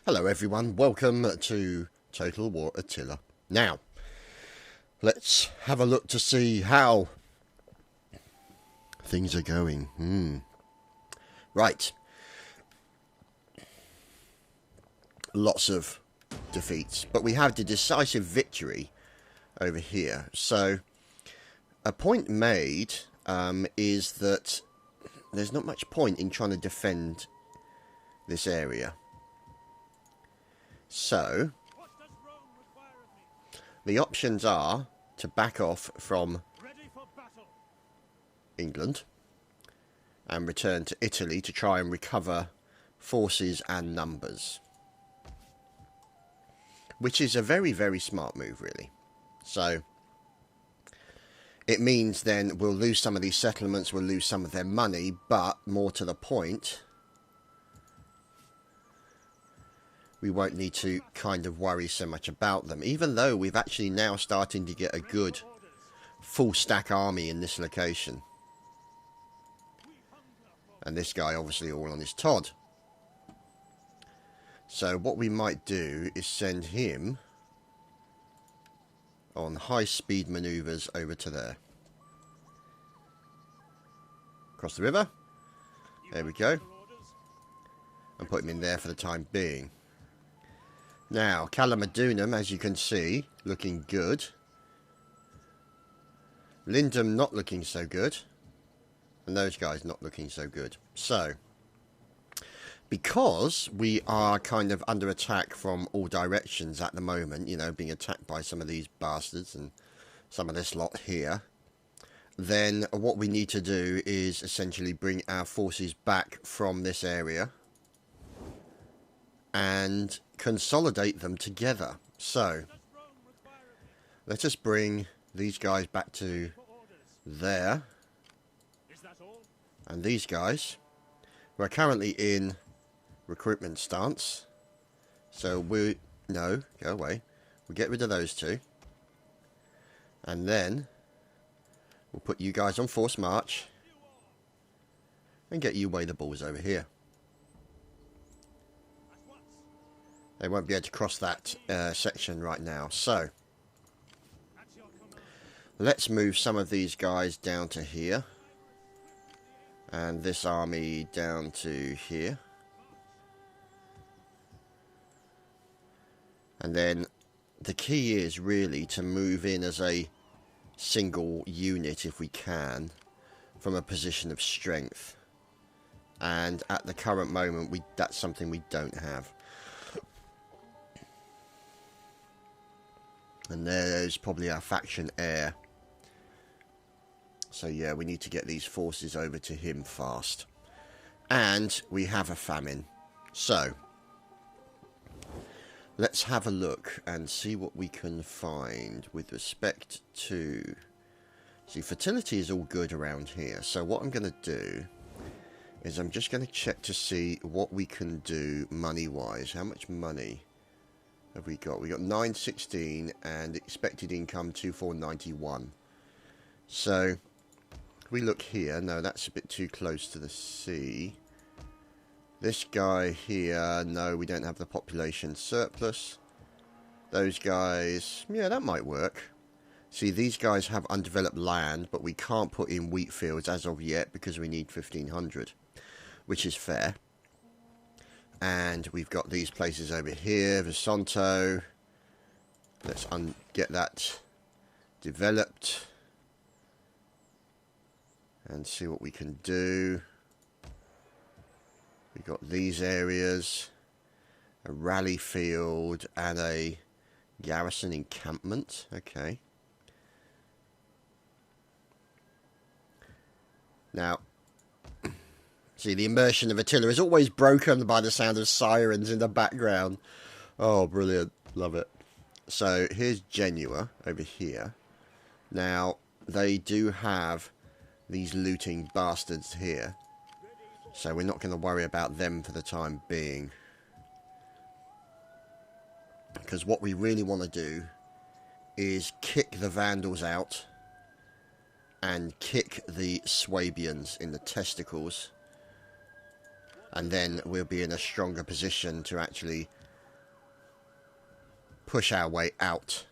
Hello everyone, welcome to Total War Attila. Now, let's have a look to see how things are going. Right. Lots of defeats, but we have the decisive victory over here. So, a point made is that there's not much point in trying to defend this area. So, the options are to back off from England and return to Italy to try and recover forces and numbers. Which is a very, very smart move, really. So, it means then we'll lose some of these settlements, we'll lose some of their money, but more to the point, we won't need to kind of worry so much about them, even though we've actually now starting to get a good full stack army in this location. And this guy obviously all on his Todd. So what we might do is send him on high speed maneuvers over to there. Across the river. There we go. And put him in there for the time being. Now, Calamadunum, as you can see, looking good. Lindum not looking so good. And those guys not looking so good. So, because we are kind of under attack from all directions at the moment, you know, being attacked by some of these bastards and some of this lot here, then what we need to do is essentially bring our forces back from this area and consolidate them together. So, let us bring these guys back to there. And these guys, we're currently in recruitment stance. So no, go away. We'll get rid of those two. And then we'll put you guys on forced march and get you away the balls over here. They won't be able to cross that section right now. So, let's move some of these guys down to here. And this army down to here. And then the key is really to move in as a single unit if we can, from a position of strength. And at the current moment, that's something we don't have. And there's probably our faction heir. So yeah, we need to get these forces over to him fast. And we have a famine. So, let's have a look and see what we can find with respect to... See, fertility is all good around here. So what I'm going to do is I'm just going to check to see what we can do money-wise. How much money have we got? We got 916 and expected income 2491. So, if we look here, no, that's a bit too close to the sea. This guy here, no, we don't have the population surplus. Those guys, yeah, that might work. See, these guys have undeveloped land, but we can't put in wheat fields as of yet because we need 1500, which is fair. And we've got these places over here, Visanto. Let's get that developed and see what we can do. We've got these areas, a rally field and a garrison encampment. Okay. Now, see, the immersion of Attila is always broken by the sound of sirens in the background. Oh, brilliant. Love it. So, here's Genua over here. Now, they do have these looting bastards here. So, we're not going to worry about them for the time being. Because what we really want to do is kick the Vandals out and kick the Swabians in the testicles. And then we'll be in a stronger position to actually push our way out.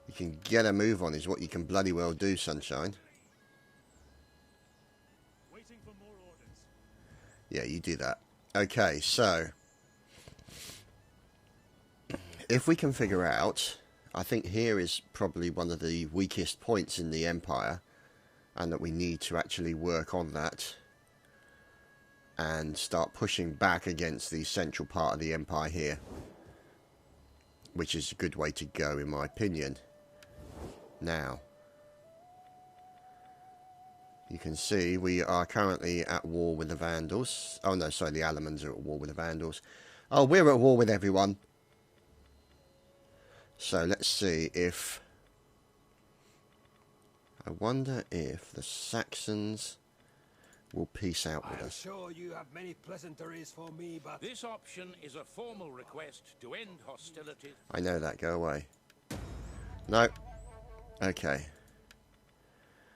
You can get a move on is what you can bloody well do, sunshine. Waiting for more orders. Yeah, you do that. Okay, so if we can figure out, I think here is probably one of the weakest points in the Empire, and that we need to actually work on that and start pushing back against the central part of the Empire here, which is a good way to go in my opinion. Now, you can see we are currently at war with the Vandals. Oh no, sorry, the Alamans are at war with the Vandals. Oh, we're at war with everyone. So let's see if... I wonder if the Saxons will peace out with us. I'm sure you have many pleasantries for me, but... This option is a formal request to end hostilities. I know that, go away. No. Okay.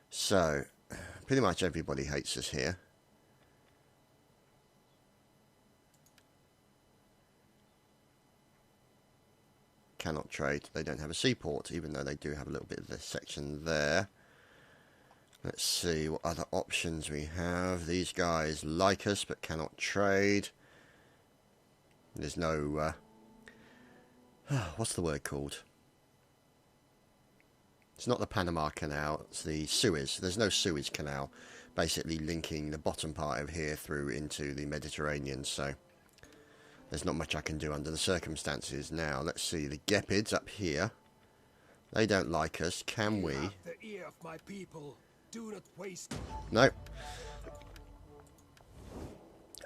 So, pretty much everybody hates us here. Cannot trade. They don't have a seaport, even though they do have a little bit of this section there. Let's see what other options we have. These guys like us, but cannot trade. There's no... what's the word called? It's not the Panama Canal, it's the Suez. There's no Suez Canal, basically linking the bottom part of here through into the Mediterranean, so there's not much I can do under the circumstances. Now, let's see, the Gepids up here, they don't like us. Can we? The ear of my people. Do not waste. No.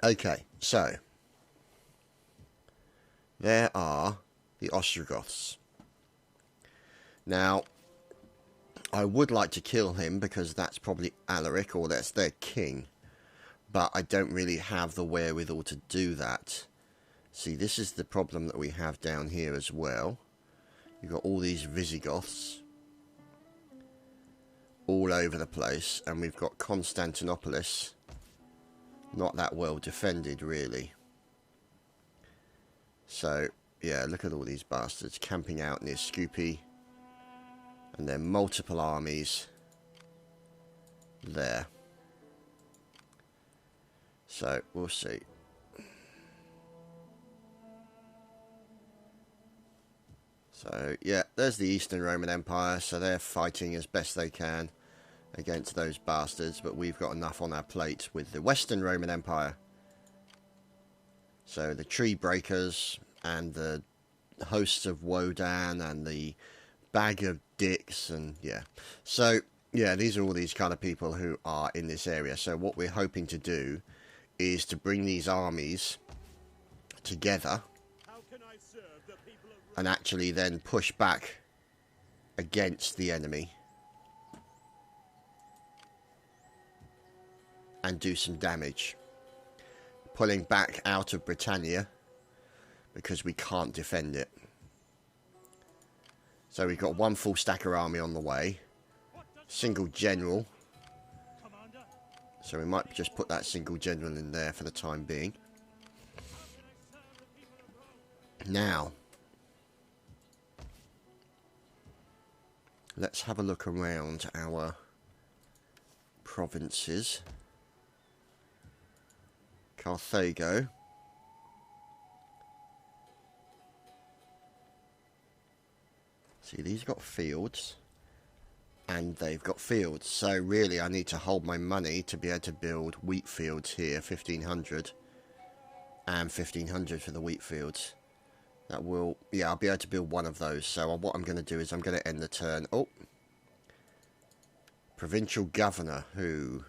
Okay, so there are the Ostrogoths. Now, I would like to kill him because that's probably Alaric, or that's their king. But I don't really have the wherewithal to do that. See, this is the problem that we have down here as well. You've got all these Visigoths all over the place. And we've got Constantinopolis. Not that well defended, really. So, yeah, look at all these bastards camping out near Scoopy. And then multiple armies there. So, we'll see. So, yeah, there's the Eastern Roman Empire. So they're fighting as best they can against those bastards. But we've got enough on our plate with the Western Roman Empire. So the Tree Breakers and the hosts of Wodan and the Bag of Dicks and yeah. So yeah, these are all these kind of people who are in this area. So what we're hoping to do is to bring these armies together and actually then push back against the enemy and do some damage, pulling back out of Britannia because we can't defend it. So we've got one full stacker army on the way, single general, so we might just put that single general in there for the time being. Now, let's have a look around our provinces. Carthago. See, these got fields, and they've got fields. So really, I need to hold my money to be able to build wheat fields here, 1,500, and 1,500 for the wheat fields. That will, yeah, I'll be able to build one of those. So what I'm going to do is I'm going to end the turn. Oh, provincial governor, who?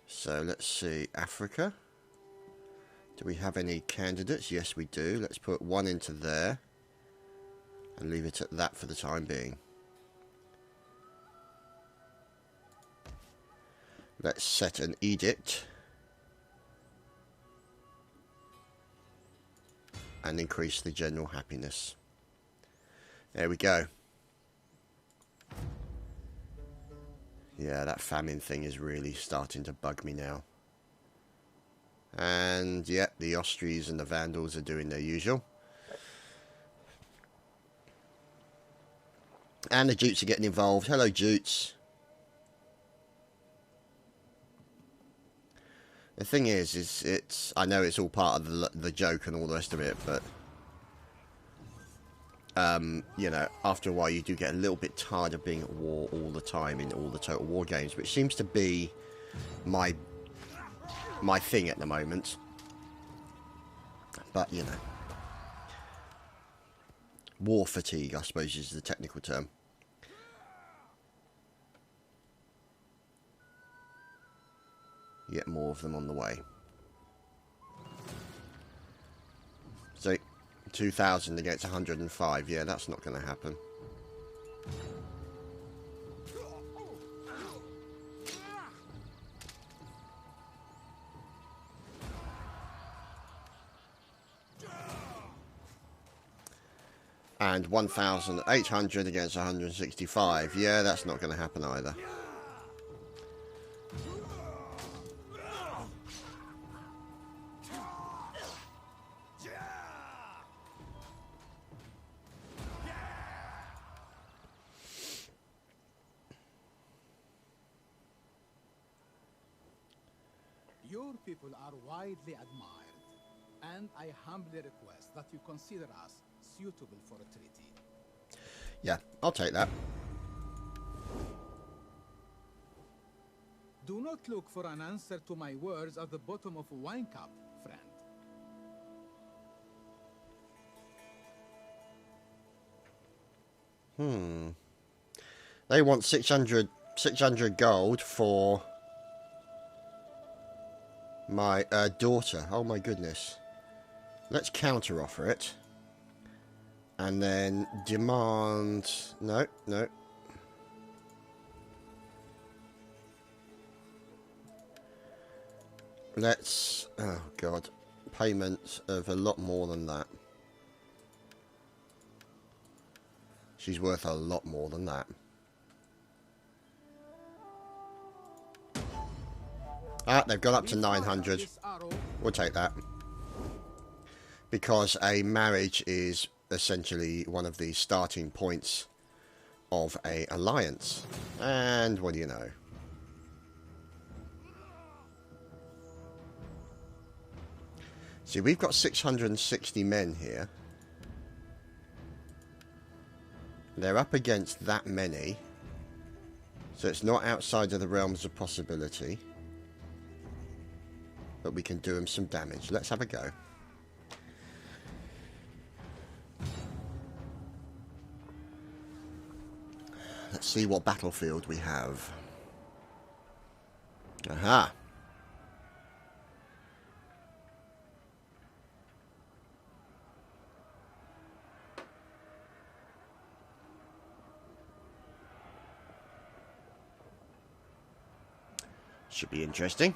So let's see, Africa. Do we have any candidates? Yes, we do. Let's put one into there. And leave it at that for the time being. Let's set an edict. And increase the general happiness. There we go. Yeah, that famine thing is really starting to bug me now. And, yeah, the Austrians and the Vandals are doing their usual. And the Jutes are getting involved. Hello, Jutes. The thing is it's I know it's all part of the joke and all the rest of it, but you know, after a while you do get a little bit tired of being at war all the time in all the Total War games, which seems to be my thing at the moment. But, you know, war fatigue, I suppose, is the technical term. Get more of them on the way. So, 2,000 against 105. Yeah, that's not going to happen. And 1,800 against 165. Yeah, that's not going to happen either. Your people are widely admired, and I humbly request that you consider us suitable for a treaty. Yeah, I'll take that. Do not look for an answer to my words at the bottom of a wine cup, friend. They want 600 gold for my daughter. Oh my goodness. Let's counter offer it. And then demand... No. Let's... Oh god. Payment of a lot more than that. She's worth a lot more than that. Ah, they've gone up to 900. We'll take that. Because a marriage is essentially one of the starting points of an alliance. And what do you know? See, we've got 660 men here. They're up against that many. So it's not outside of the realms of possibility. But we can do them some damage. Let's have a go. Let's see what battlefield we have. Aha! Should be interesting.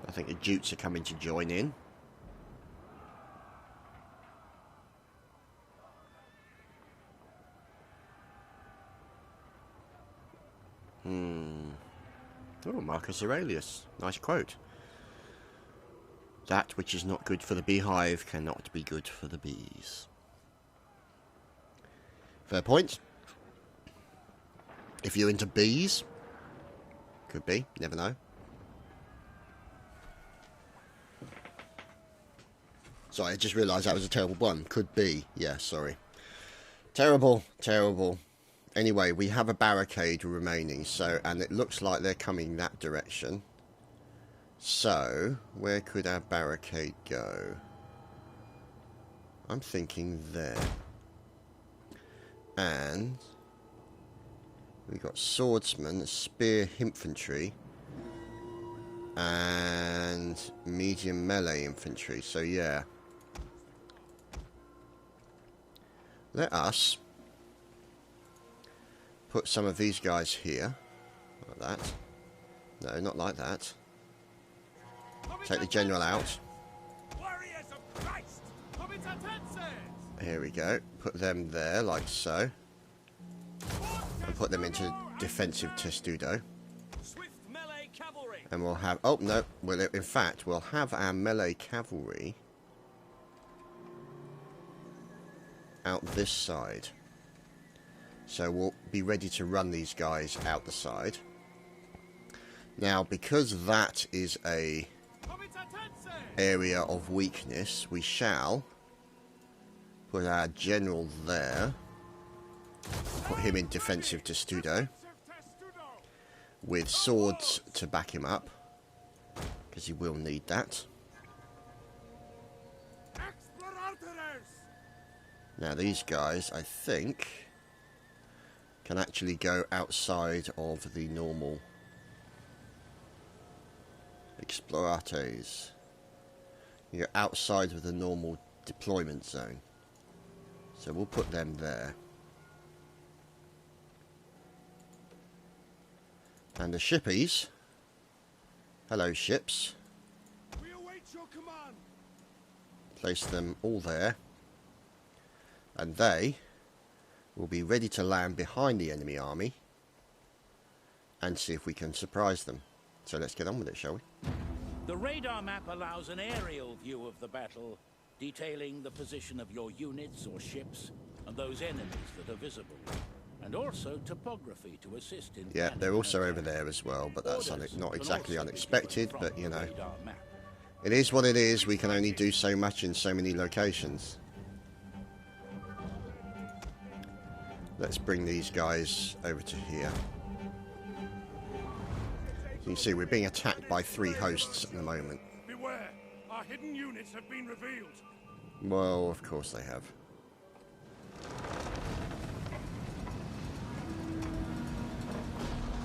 I think the Jutes are coming to join in. Oh, Marcus Aurelius. Nice quote. That which is not good for the beehive cannot be good for the bees. Fair point. If you're into bees, could be, never know. Sorry, I just realised that was a terrible one. Could be. Yeah, sorry. Terrible, terrible. Anyway, we have a barricade remaining, so, and it looks like they're coming that direction. So, where could our barricade go? I'm thinking there. And we've got swordsmen, spear infantry, and medium melee infantry. So, yeah. Let us put some of these guys here. Like that. No, not like that. Take the general out. Here we go. Put them there, like so. And put them into defensive testudo. And we'll have... Oh, no. Well, in fact, we'll have our melee cavalry out this side. So we'll be ready to run these guys out the side. Now, because that is a area of weakness, we shall put our general there. Put him in defensive testudo, with swords to back him up, because he will need that. Now these guys, I think, can actually go outside of the normal explorates. You're outside of the normal deployment zone, so we'll put them there. And the shippies, hello ships, We await your command. place them all there, and they will be ready to land behind the enemy army and see if we can surprise them. So let's get on with it, shall we? The radar map allows an aerial view of the battle, detailing the position of your units or ships and those enemies that are visible, and also topography to assist in... Yeah, they're also over there as well, but that's not exactly unexpected, but you know, it is what it is. We can only do so much in so many locations. Let's bring these guys over to here. You can see we're being attacked by 3 hosts at the moment. Beware, our hidden units have been revealed. Well, of course they have.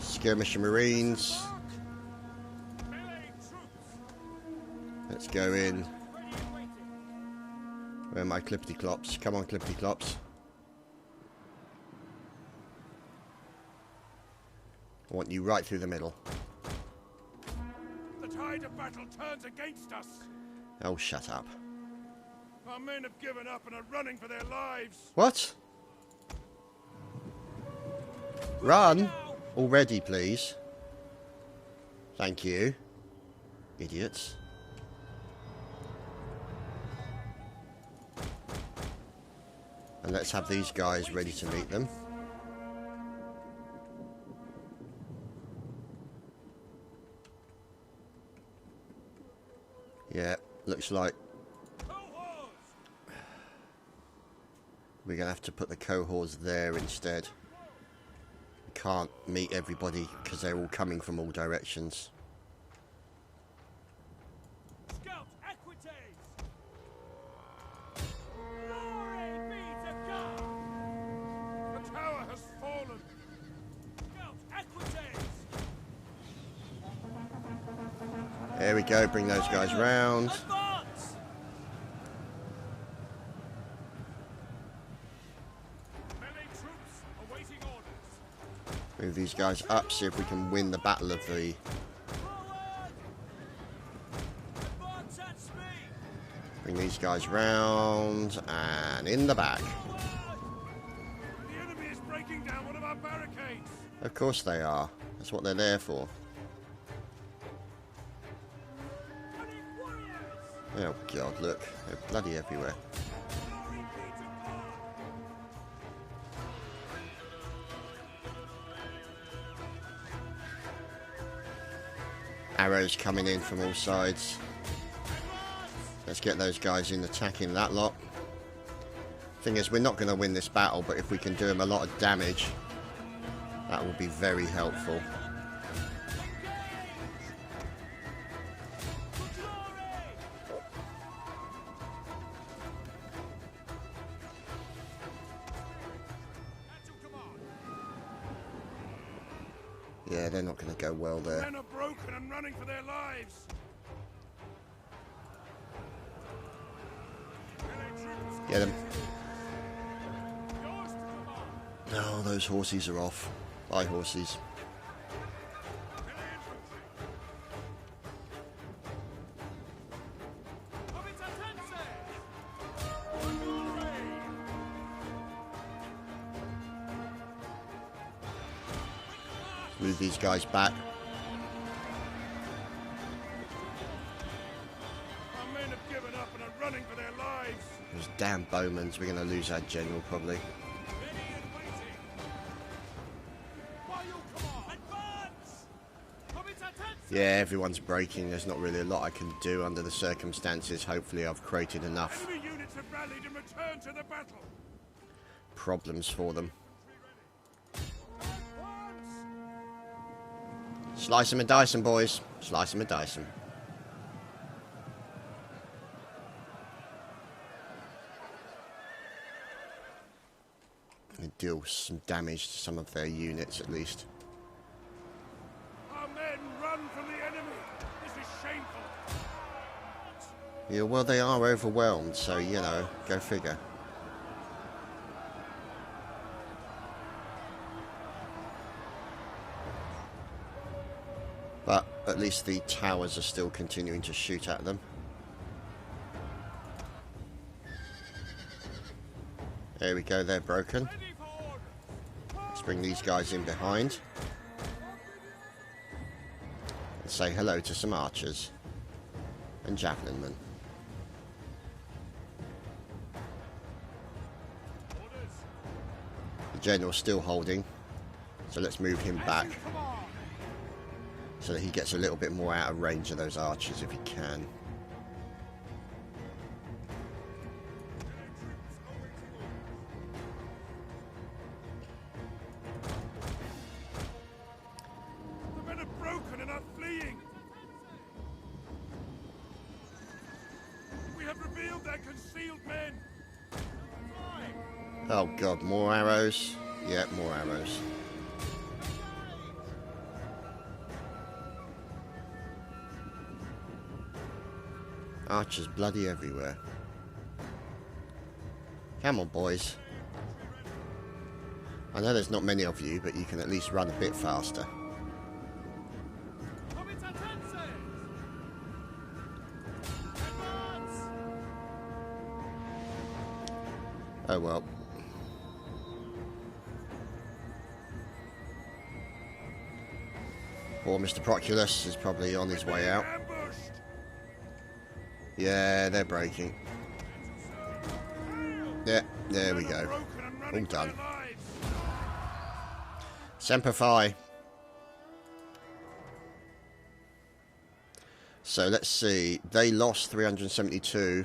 Skirmisher Marines. Let's go in. Where are my clippity clops? Come on, clippity clops. I want you right through the middle. The tide of battle turns against us. Oh, shut up. Our men have given up and are running for their lives. What? Run already, please. Thank you. Idiots. And let's have these guys ready to meet them. Yeah, looks like we're going to have to put the cohorts there instead. We can't meet everybody because they're all coming from all directions. Scout, equites! Glory be to God! The tower has fallen. Scout, equites! There we go, bring those guys round. Advance! Melee troops awaiting orders. Move these guys up, see if we can win the battle of the... Advance at speed! Bring these guys round, and in the back. The enemy is breaking down one of our barricades. Of course they are. That's what they're there for. Oh god, look. They're bloody everywhere. Glory be to God! Arrows coming in from all sides. Let's get those guys in attacking that lot. Thing is, we're not going to win this battle, but if we can do them a lot of damage, that will be very helpful. Yeah, they're not going to go well there. Men are broken and running for their lives. Melee troops, Get them. yours to command. Oh, those horses are off. Bye, horses. Melee infantry. Comitatense! Glory! Move these guys back. damn bowmans. We're going to lose our general, probably. Ready and waiting. By your command. Advance! Yeah, everyone's breaking. There's not really a lot I can do under the circumstances. Hopefully I've created enough Enemy units have rallied and returned to the battle. problems for them. Slice them and dice them, boys. Slice them and dice them. And deal some damage to some of their units at least. Our men run from the enemy. This is shameful. Yeah, well, they are overwhelmed, so, you know, go figure. But at least the towers are still continuing to shoot at them. There we go, they're broken. Ready for orders. Let's bring these guys in behind. And say hello to some archers. And javelin men. Orders. The general's still holding. So let's move him back. As you command. So that he gets a little bit more out of range of those archers if he can. The men are broken and are fleeing. We have revealed their concealed men. Oh god, more arrows? Yeah, more arrows. Archers bloody everywhere. Come on, boys. I know there's not many of you, but you can at least run a bit faster. Oh well. Poor Mr. Proculus is probably on his way out. Ambushed. Yeah, they're breaking. Yeah, there we go. Broken and running All done. for their lives. Semper Fi. So let's see. They lost 372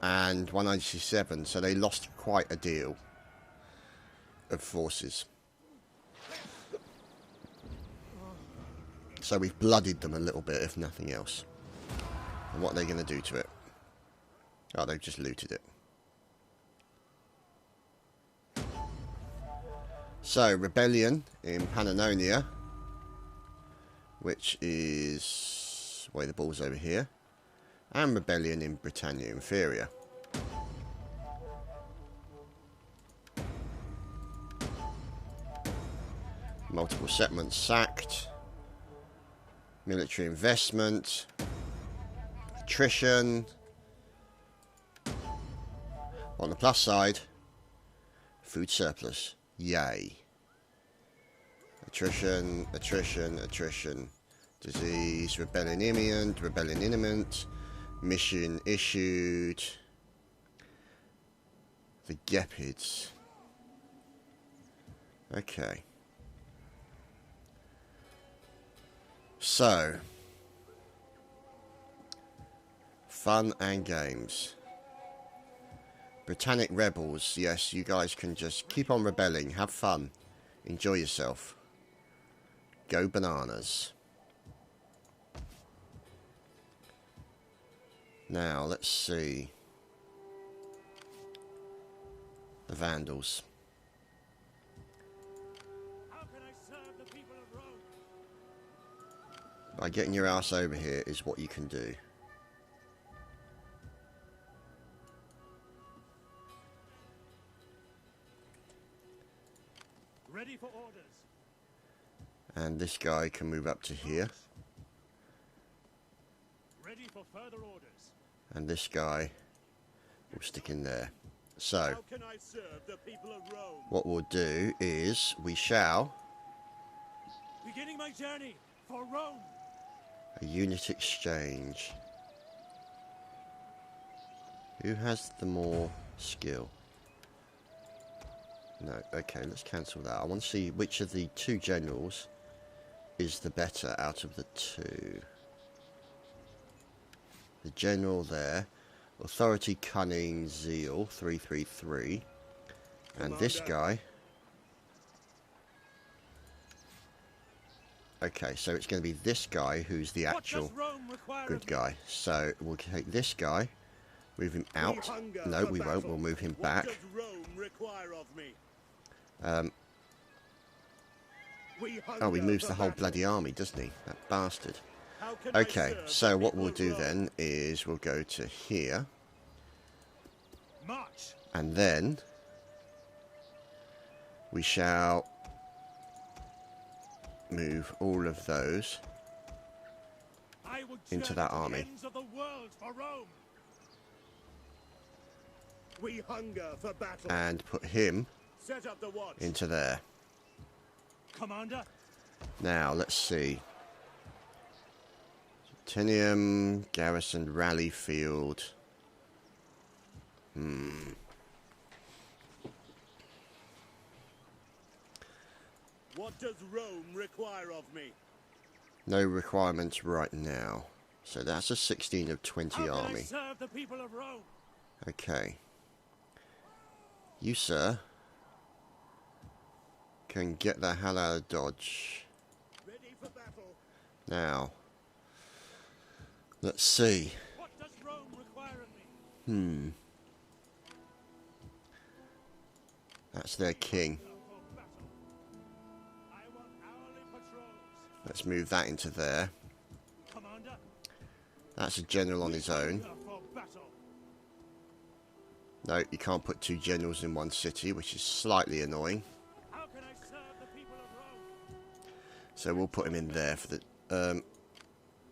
and 197, so they lost quite a deal of forces. So we've bloodied them a little bit, if nothing else. And what are they going to do to it? Oh, they've just looted it. So, rebellion in Pannonia, which is way the ball's over here, and rebellion in Britannia Inferior. Multiple settlements sacked, military investment, attrition. On the plus side, food surplus. Yay. Attrition, attrition, attrition. Disease, rebellion imminent, mission issued. The Gepids. Okay. So, fun and games. Britannic rebels, yes, you guys can just keep on rebelling, have fun, enjoy yourself. Go bananas. Now, let's see. The Vandals. How can I serve the people of Rome? By getting your ass over here is what you can do. Ready for orders. And this guy can move up to here. Ready for further orders. And this guy will stick in there. So, How can I serve the people of Rome? what we'll do is we shall Beginning my journey for Rome. a unit exchange. Who has the more skill. No, okay, let's cancel that. I want to see which of the two generals is the better out of the two. The general there. Authority, Cunning, Zeal, 333. And this guy. Okay, so it's going to be this guy who's the actual good guy. So we'll take this guy, move him out. No, we won't. We'll move him back. Oh, he moves the whole bloody army, doesn't he? That bastard. Okay, so what we'll do then is we'll go to here. And then we shall move all of those into that army. And put him into there. Commander. Now, let's see. Tinium, Garrison, Rally Field. What does Rome require of me? No requirements right now. So that's a 16 of 20 How army. can I serve the people of Rome? Okay. You, sir, can get the hell out of Dodge. Ready for battle. Now, let's see. What does Rome require of me? That's their king. For battle. I want hourly patrols. Let's move that into there. Commander. That's a general on his own. For battle. No, you can't put two generals in one city, which is slightly annoying. How can I serve the people of Rome? So we'll put him in there for the...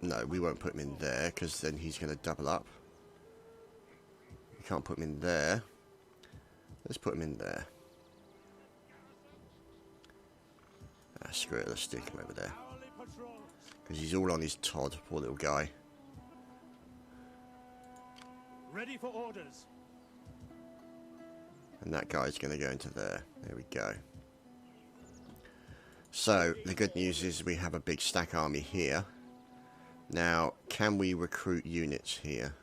no, we won't put him in there, because then he's going to double up. We can't put him in there. Let's put him in there. Ah, screw it, let's stick him over there. Hourly patrols. Because he's all on his Todd, poor little guy. Ready for orders. And that guy's going to go into there. There we go. So, the good news is we have a big stack army here. Now, can we recruit units here?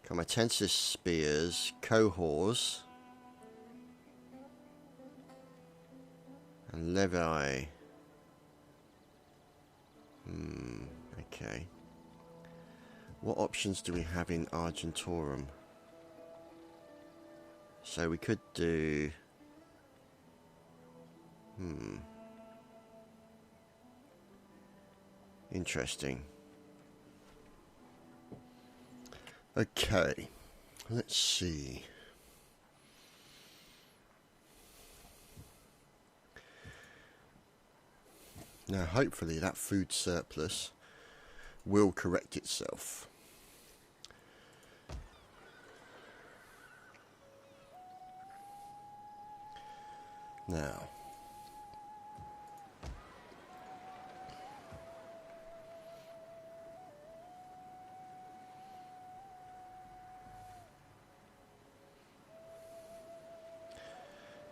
Comitensis Spears, Cohors, and Levi. Okay. What options do we have in Argentorum? So we could do... Interesting. Okay. Let's see. Now, hopefully that food surplus will correct itself. Now,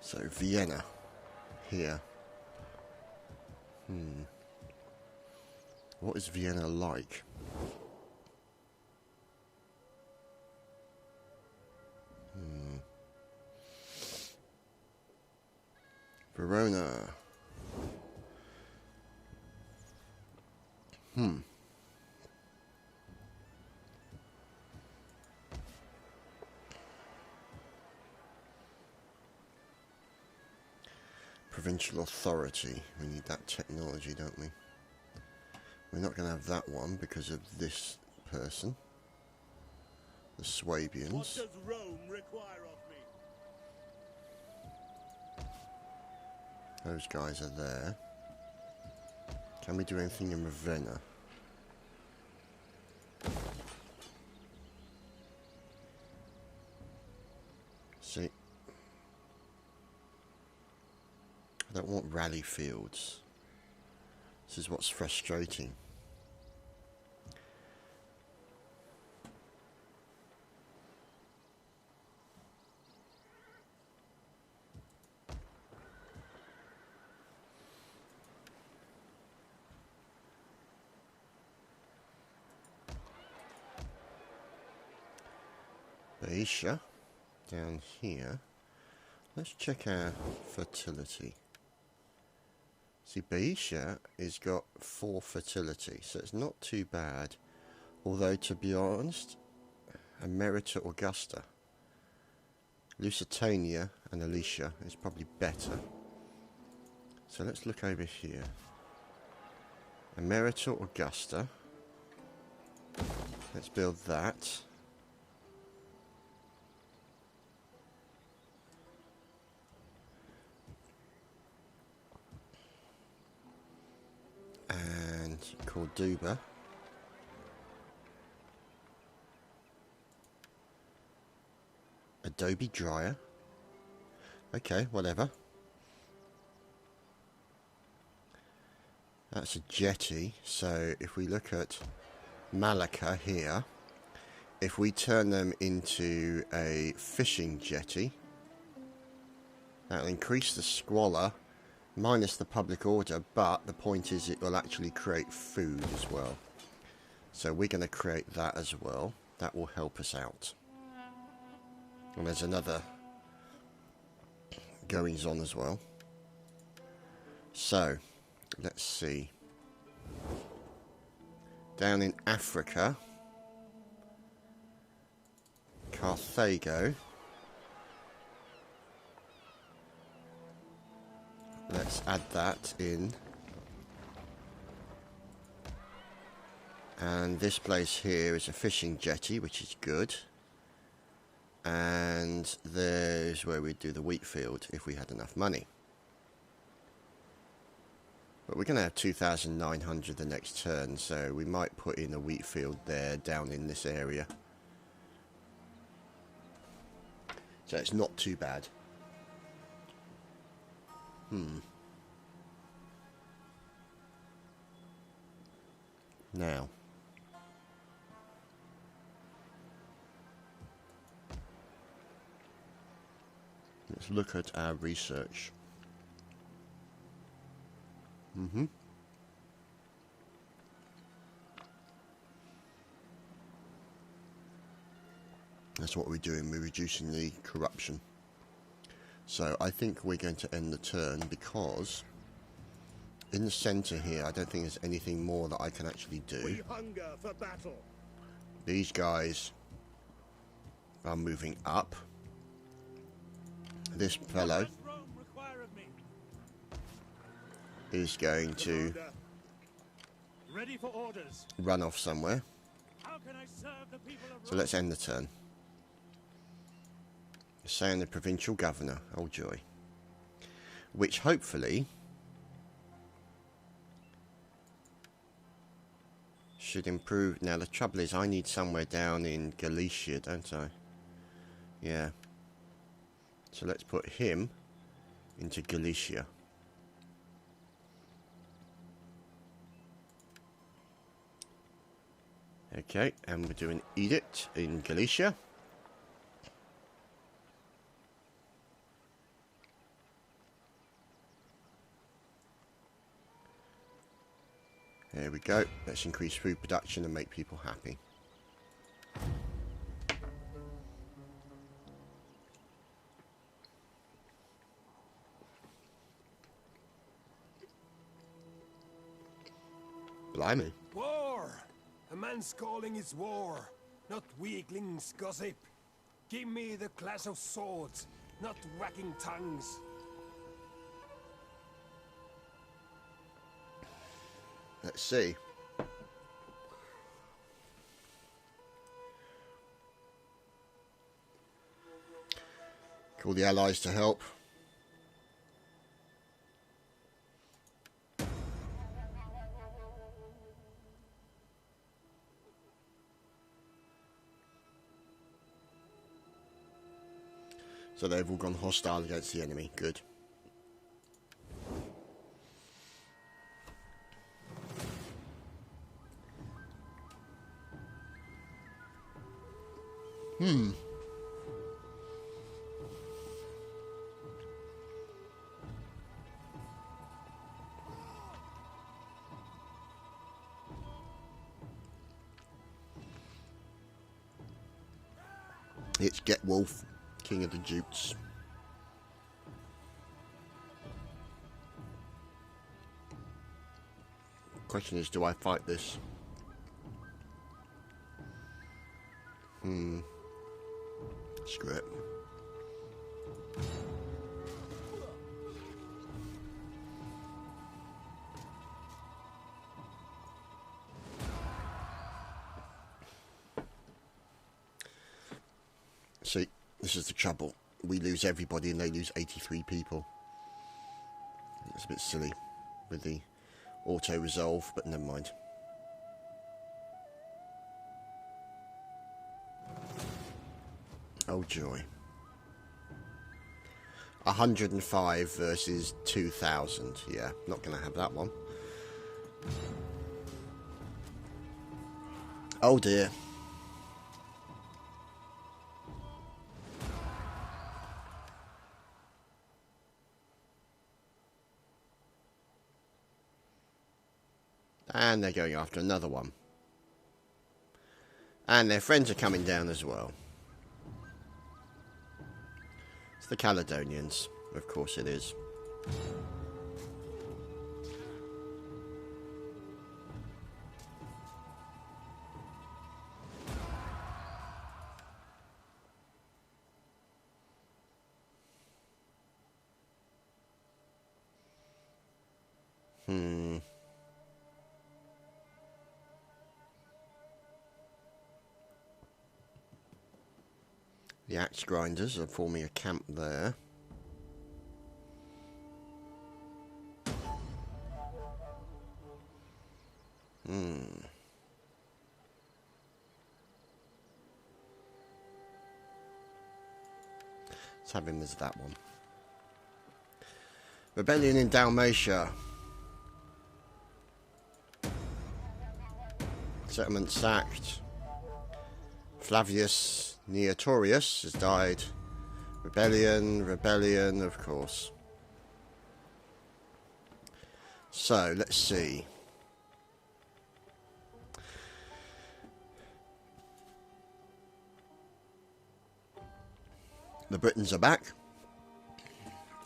so Vienna here. What is Vienna like? Verona. Provincial authority. We need that technology, don't we? We're not going to have that one because of this person. The Swabians. What does Rome require of me? Those guys are there. Can we do anything in Ravenna? See, I don't want rally fields. This is what's frustrating. Aisha, down here. Let's check our fertility. See, Baisha has got 4 fertility, so it's not too bad. Although, to be honest, Emerita Augusta, Lusitania and Alicia is probably better. So let's look over here. Emerita Augusta. Let's build that. And Cordoba. Adobe dryer. Okay, whatever. That's a jetty. So if we look at Malacca here, if we turn them into a fishing jetty, that'll increase the squalor minus the public order, but the point is it will actually create food as well. So we're going to create that as well. That will help us out. And there's another goings on as well. So let's see. Down in Africa, Carthago. Let's add that in. And this place here is a fishing jetty, which is good. And there's where we'd do the wheat field if we had enough money. But we're going to have 2,900 the next turn, so we might put in a wheat field there, down in this area. So it's not too bad. Now. Let's look at our research. That's what we're doing. We're reducing the corruption. So I think we're going to end the turn because in the centre here, I don't think there's anything more that I can actually do. We hunger for battle. These guys are moving up. This fellow is going to Ready for orders. run off somewhere. How can I serve the people of So let's end the turn. Saying the provincial governor, oh joy. Which hopefully should improve. Now the trouble is I need somewhere down in Galicia, don't I? Yeah. So let's put him into Galicia. Okay, and we're doing edict in Galicia. There we go. Let's increase food production and make people happy. Blimey. War! A man's calling is war, not weaklings' gossip. Give me the clash of swords, not whacking tongues. Let's see. Call the allies to help. So they've all gone hostile against the enemy. Good. It's Get Wolf, King of the Jutes. Question is, do I fight this? Screw it. See, this is the trouble. We lose everybody and they lose 83 people. It's a bit silly with the auto-resolve, but never mind. Oh joy. 105 versus 2,000. Yeah, not going to have that one. Oh dear. And they're going after another one. And their friends are coming down as well. It's the Caledonians. Of course it is. The axe grinders are forming a camp there. Let's have him as that one. Rebellion in Dalmatia. Settlement sacked. Flavius Neotorius has died. Rebellion, of course. So, let's see. The Britons are back.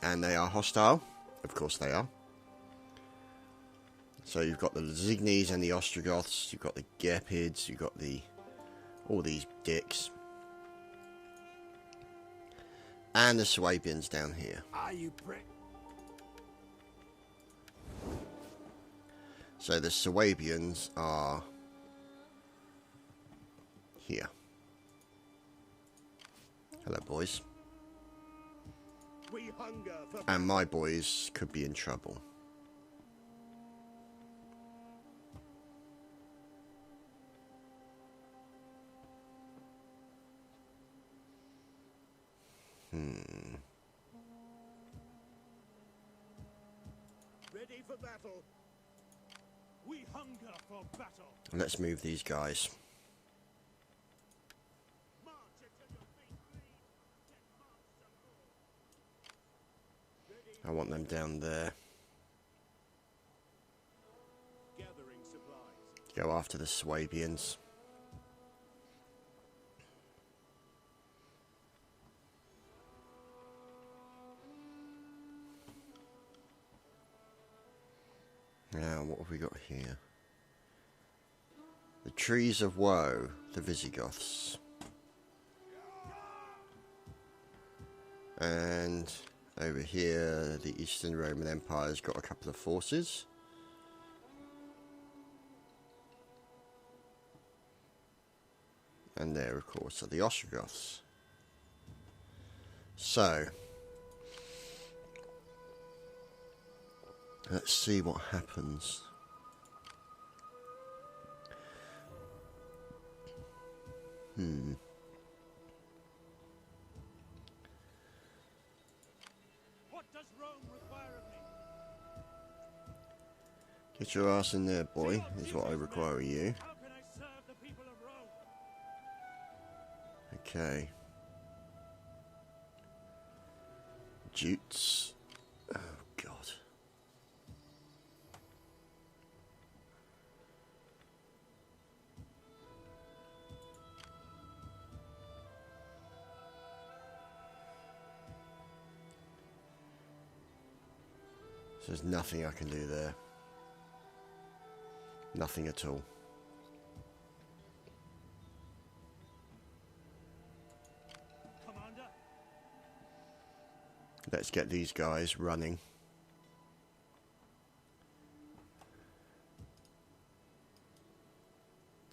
And they are hostile. Of course they are. So you've got the Zignes and the Ostrogoths. You've got the Gepids. You've got all these dicks. And the Swabians down here. Are you prick? So the Swabians are here. Hello, boys. We hunger for And my boys could be in trouble. ready for battle. We hunger for battle. Let's move these guys. March until your feet bleed. Then march some more. I want them down there. Gathering supplies. Go after the Swabians. Now, what have we got here? The Trees of Woe, the Visigoths. And over here, the Eastern Roman Empire's got a couple of forces. And there, of course, are the Ostrogoths. So, let's see what happens. What does Rome require of me? Get your ass in there, boy, is what I require of you. How can I serve the people of Rome? Okay. Jutes. Oh, God. There's nothing I can do there. Nothing at all. Commander. Let's get these guys running.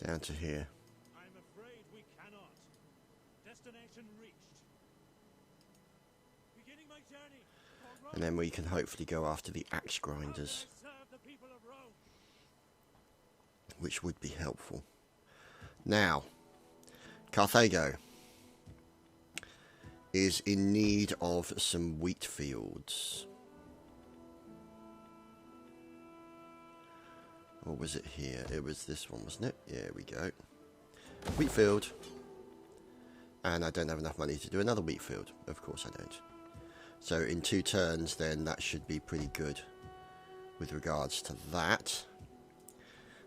Down to here. I'm afraid we cannot. Destination reached. Beginning my journey. For Rome. And then we can hopefully go after the axe grinders, Serve the people of Rome. which would be helpful. Now, Carthago is in need of some wheat fields. Or was it here? It was this one, wasn't it? There we go. Wheat field. And I don't have enough money to do another wheat field. Of course I don't. So in 2 turns then that should be pretty good with regards to that.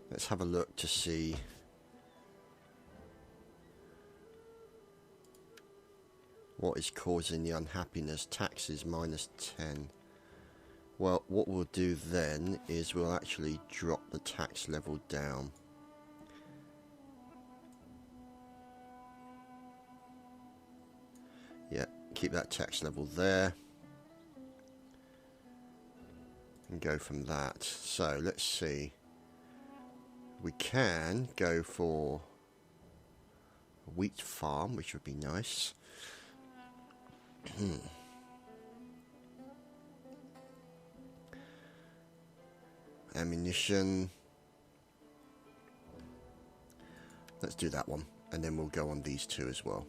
Let's have a look to see what is causing the unhappiness. Taxes -10. Well, what we'll do then is we'll actually drop the tax level down. Yeah, keep that tax level there. And go from that. So, let's see. We can go for a wheat farm, which would be nice. Ammunition. Let's do that one, and then we'll go on these 2 as well.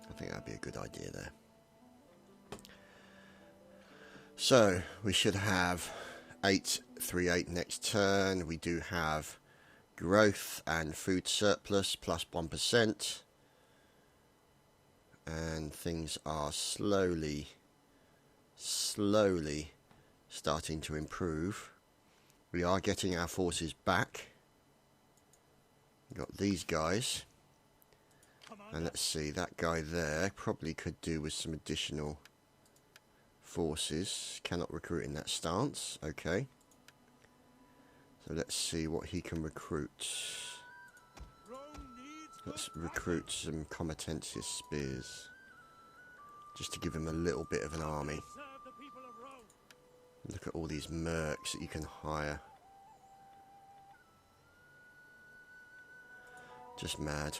I think that'd be a good idea there. So we should have 838 next turn. We do have growth and food surplus plus 1%. And things are slowly starting to improve. We are getting our forces back. We've got these guys. And let's see, that guy there probably could do with some additional forces. Cannot recruit in that stance. Okay. So let's see what he can recruit. Let's recruit some Comitatus spears, just to give him a little bit of an army. Look at all these mercs that you can hire. Just mad.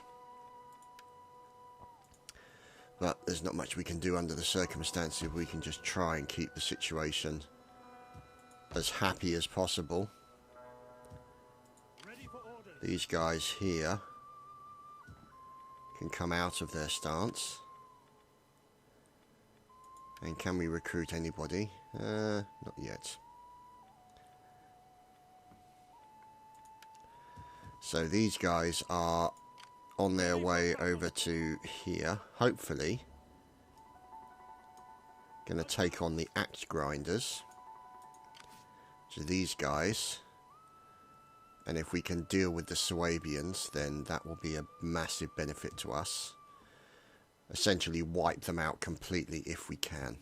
But there's not much we can do under the circumstances. We can just try and keep the situation as happy as possible. These guys here can come out of their stance. And can we recruit anybody? Not yet. So these guys are on their way over to here, hopefully. Gonna take on the axe grinders. So these guys. And if we can deal with the Swabians, then that will be a massive benefit to us. Essentially wipe them out completely if we can.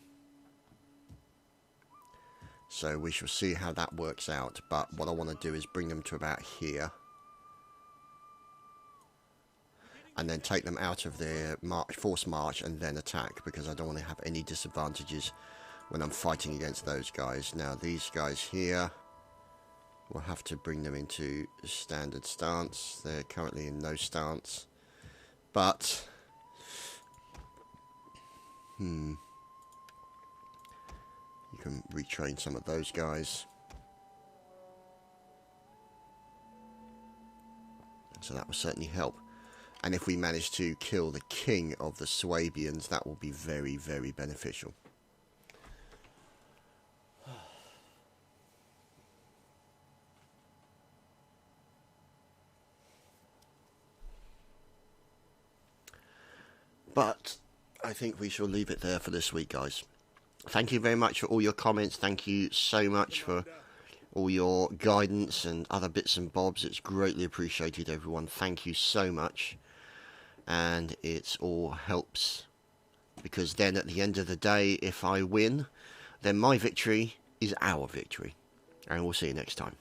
So we shall see how that works out. But what I want to do is bring them to about here. And then take them out of their forced march and then attack. Because I don't want to have any disadvantages when I'm fighting against those guys. Now these guys here, we'll have to bring them into standard stance. They're currently in no stance. But you can retrain some of those guys. So that will certainly help. And if we manage to kill the king of the Swabians, that will be very, very beneficial. But I think we shall leave it there for this week, guys. Thank you very much for all your comments. Thank you so much for all your guidance and other bits and bobs. It's greatly appreciated, everyone. Thank you so much. and it all helps, because then at the end of the day, if I win, then my victory is our victory. And we'll see you next time.